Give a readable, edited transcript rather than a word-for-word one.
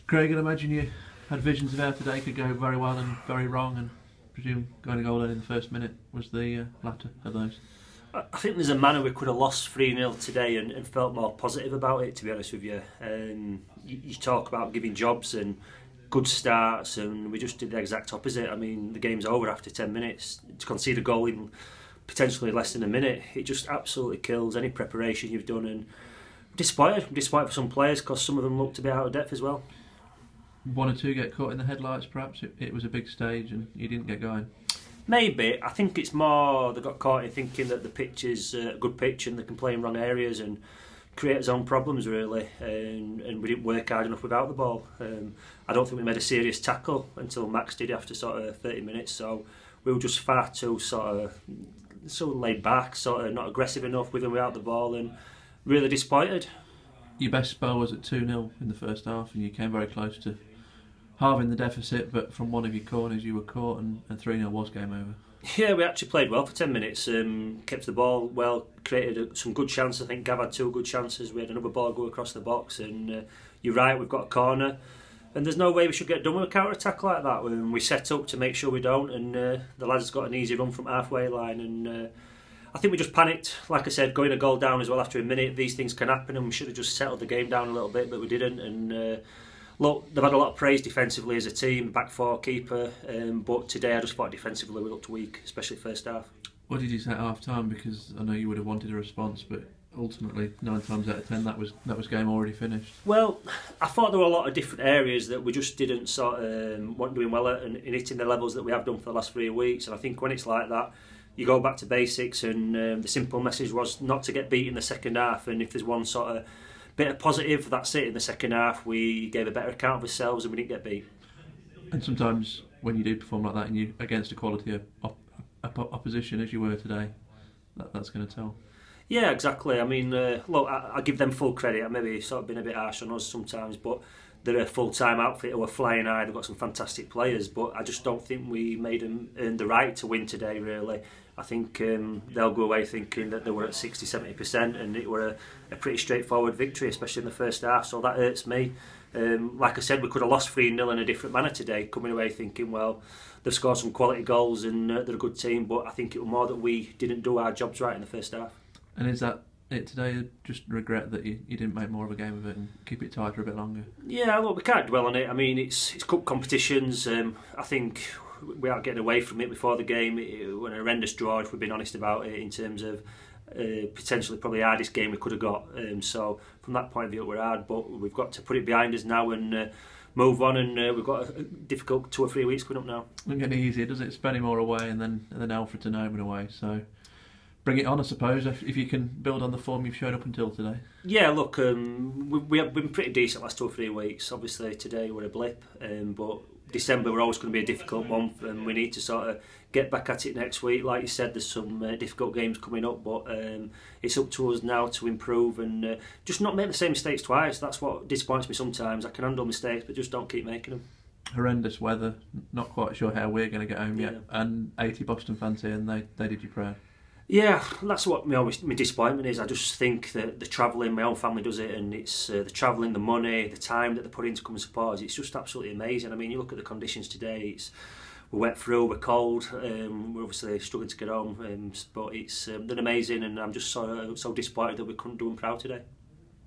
Craig, I imagine you had visions of how today could go very well and very wrong, and presume going a goal in the first minute was the latter of those. I think there's a manner we could have lost 3-0 today and felt more positive about it, to be honest with you. You talk about giving jobs and good starts, and we just did the exact opposite. I mean, the game's over after 10 minutes. To concede a goal in potentially less than a minute, it just absolutely kills any preparation you've done. And disappointed for some players, because some of them looked a bit out of depth as well. One or two get caught in the headlights, perhaps. It was a big stage and you didn't get going. Maybe. I think it's more they got caught in thinking that the pitch is a good pitch and they can play in wrong areas and create its own problems, really. And we didn't work hard enough without the ball. I don't think we made a serious tackle until Max did after sort of 30 minutes. So we were just far too sort of laid back, sort of not aggressive enough with and without the ball, and really disappointed. Your best spell was at 2-0 in the first half, and you came very close to halving the deficit, but from one of your corners you were caught, and 3-0 was game over. Yeah, we actually played well for 10 minutes, kept the ball well, created some good chances. I think Gav had 2 good chances. We had another ball go across the box, and you're right, we've got a corner, and there's no way we should get done with a counter-attack like that. We set up to make sure we don't, and the lads got an easy run from halfway line, and I think we just panicked. Like I said, going a goal down as well after a minute, these things can happen, and we should have just settled the game down a little bit, but we didn't. And look, they've had a lot of praise defensively as a team, back four, keeper, but today I just thought defensively we looked weak, especially first half. What did you say at half time? Because I know you would have wanted a response, but ultimately 9 times out of 10 that was game already finished. Well, I thought there were a lot of different areas that we just didn't sort of weren't doing well at, and hitting the levels that we have done for the last 3 weeks. And I think when it's like that, you go back to basics, and the simple message was not to get beat in the second half. And if there's one sort of bit of positive, that's it. In the second half, we gave a better account of ourselves and we didn't get beat. And sometimes when you do perform like that, and you against a quality opposition as you were today, that's going to tell. Yeah, exactly. I mean, look, I give them full credit. I maybe sort of been a bit harsh on us sometimes, but they're a full-time outfit who are flying high. They've got some fantastic players, but I just don't think we made them earn the right to win today, really. I think they'll go away thinking that they were at 60-70% and it were a pretty straightforward victory, especially in the first half, so that hurts me. Like I said, we could have lost 3-0 in a different manner today, coming away thinking, well, they've scored some quality goals and they're a good team, but I think it was more that we didn't do our jobs right in the first half. And is that it today? Just regret that you didn't make more of a game of it and keep it tighter a bit longer? Yeah, look, we can't dwell on it. I mean, it's cup competitions. I think we are getting away from it before the game. It was an horrendous draw, if we've been honest about it, in terms of potentially probably the hardest game we could have got. So from that point of view, we're hard, but we've got to put it behind us now and move on. And we've got a difficult 2 or 3 weeks coming up now. It doesn't get any easier, does it? Spennymoor away and then Alfred and Oman away. So bring it on, I suppose, if you can build on the form you've shown up until today. Yeah, look, we have been pretty decent last 2 or 3 weeks. Obviously today we're a blip, but December we're always going to be a difficult month, and we need to sort of get back at it next week. Like you said, there's some difficult games coming up, but it's up to us now to improve and just not make the same mistakes twice. That's what disappoints me sometimes. I can handle mistakes, but just don't keep making them. Horrendous weather, not quite sure how we're going to get home yet, and 80 Boston fans here, and they did you proud. Yeah, that's what my disappointment is. I just think that the travelling, my own family does it, and it's the travelling, the money, the time that they put in to come and support us. It's just absolutely amazing. I mean, you look at the conditions today. We're wet through, we're cold, we're obviously struggling to get home, but they're amazing, and I'm just so disappointed that we couldn't do them proud today.